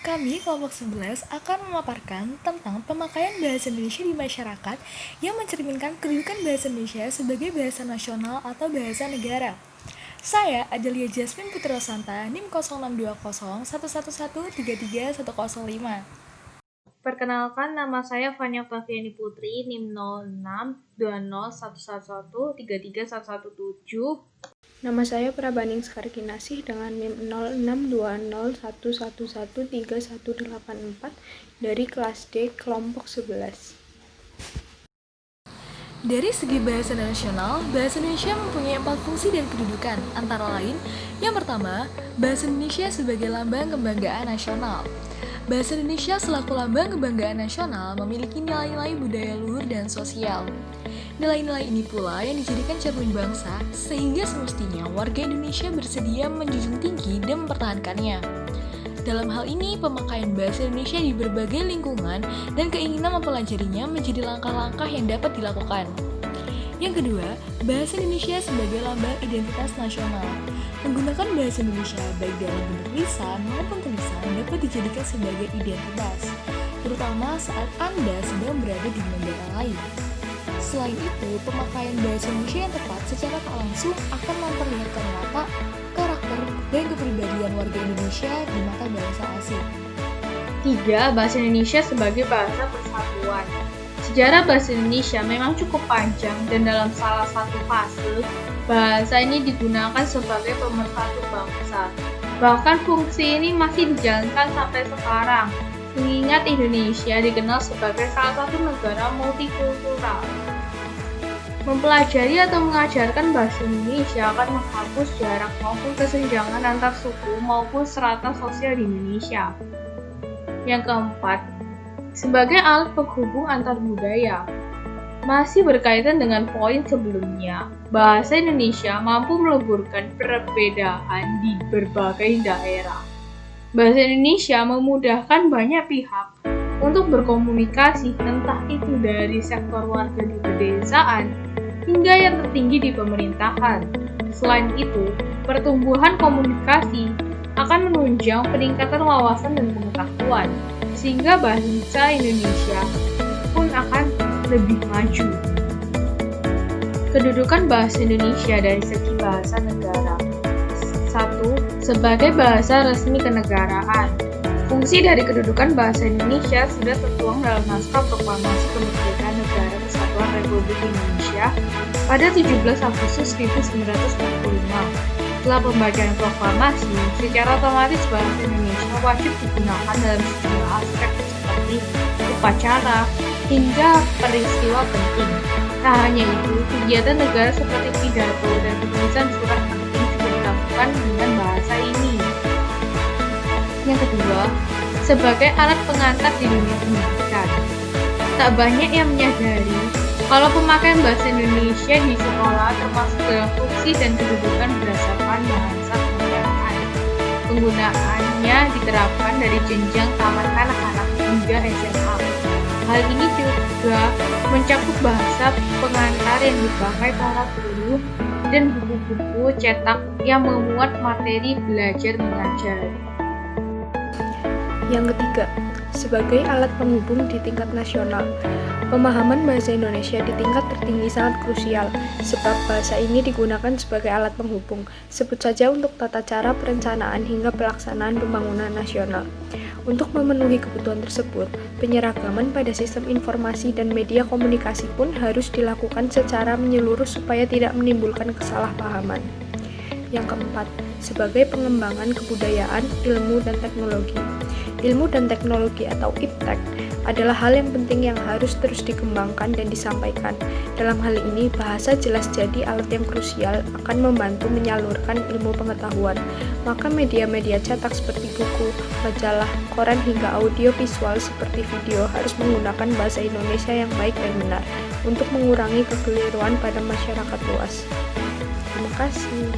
Kami, kelompok 11, akan memaparkan tentang pemakaian bahasa Indonesia di masyarakat yang mencerminkan kedudukan bahasa Indonesia sebagai bahasa nasional atau bahasa negara. Saya, Adelia Jasmine Putrasanta, NIM 062011133105. Perkenalkan, nama saya Fanya Oktaviani Putri, NIM 062011331117. Nama saya Prabaning Skarginasih dengan NIM 062011113184 dari kelas D kelompok 11. Dari segi bahasa nasional, bahasa Indonesia mempunyai 4 fungsi dan kedudukan, antara lain, yang pertama, bahasa Indonesia sebagai lambang kebanggaan nasional. Bahasa Indonesia selaku lambang kebanggaan nasional memiliki nilai-nilai budaya luhur dan sosial. Nilai-nilai ini pula yang dijadikan cermin bangsa, sehingga semestinya warga Indonesia bersedia menjunjung tinggi dan mempertahankannya. Dalam hal ini, pemakaian bahasa Indonesia di berbagai lingkungan dan keinginan mempelajarinya menjadi langkah-langkah yang dapat dilakukan. Yang kedua, bahasa Indonesia sebagai lambang identitas nasional. Menggunakan bahasa Indonesia baik dalam bentuk lisan maupun tulisan dapat dijadikan sebagai identitas, terutama saat Anda sedang berada di negara lain. Selain itu, pemakaian bahasa Indonesia yang tepat secara tak langsung akan memperlihatkan watak, karakter, dan kepribadian warga Indonesia di mata bangsa asing. 3. Bahasa Indonesia sebagai bahasa persatuan. Sejarah bahasa Indonesia memang cukup panjang dan dalam salah satu fase, bahasa ini digunakan sebagai pemersatu bangsa. Bahkan fungsi ini masih dijalankan sampai sekarang, mengingat Indonesia dikenal sebagai salah satu negara multikultural. Mempelajari atau mengajarkan bahasa Indonesia akan menghapus jarak maupun kesenjangan antar suku maupun strata sosial di Indonesia. Yang keempat, sebagai alat penghubung antar budaya. Masih berkaitan dengan poin sebelumnya, bahasa Indonesia mampu meleburkan perbedaan di berbagai daerah. Bahasa Indonesia memudahkan banyak pihak untuk berkomunikasi, entah itu dari sektor warga di pedesaan hingga yang tertinggi di pemerintahan. Selain itu, pertumbuhan komunikasi akan menunjang peningkatan wawasan dan pengetahuan, sehingga bangsa Indonesia pun akan lebih maju. Kedudukan bahasa Indonesia dari segi bahasa negara. 1. Sebagai bahasa resmi kenegaraan. Fungsi dari kedudukan bahasa Indonesia sudah tertuang dalam naskah proklamasi kemerdekaan Negara Kesatuan Republik Indonesia pada 17 Agustus 1945. Setelah pembacaan proklamasi, secara otomatis bahasa Indonesia wajib digunakan dalam sejumlah aspek seperti upacara hingga peristiwa penting. Tak hanya itu, kegiatan negara seperti pidato dan penulisan surat penting juga dilakukan dengan bahasa ini. Yang kedua, sebagai alat pengantar di dunia pendidikan. Tak banyak yang menyadari kalau pemakaian bahasa Indonesia di sekolah termasuk dalam fungsi dan kedudukan berdasarkan bahasa kenegaraan. Penggunaannya diterapkan dari jenjang taman kanak-kanak hingga SMA. Hal ini juga mencakup bahasa pengantar yang dipakai para guru dan buku-buku cetak yang memuat materi belajar mengajar. Yang ketiga, sebagai alat penghubung di tingkat nasional. Pemahaman bahasa Indonesia di tingkat tertinggi sangat krusial, sebab bahasa ini digunakan sebagai alat penghubung, sebut saja untuk tata cara perencanaan hingga pelaksanaan pembangunan nasional. Untuk memenuhi kebutuhan tersebut, penyeragaman pada sistem informasi dan media komunikasi pun harus dilakukan secara menyeluruh supaya tidak menimbulkan kesalahpahaman. Yang keempat, sebagai pengembangan kebudayaan, ilmu, dan teknologi. Ilmu dan teknologi atau IPTEK adalah hal yang penting yang harus terus dikembangkan dan disampaikan. Dalam hal ini, bahasa jelas jadi alat yang krusial akan membantu menyalurkan ilmu pengetahuan. Maka media-media cetak seperti buku, majalah, koran hingga audio visual seperti video harus menggunakan bahasa Indonesia yang baik dan benar untuk mengurangi kekeliruan pada masyarakat luas. Terima kasih.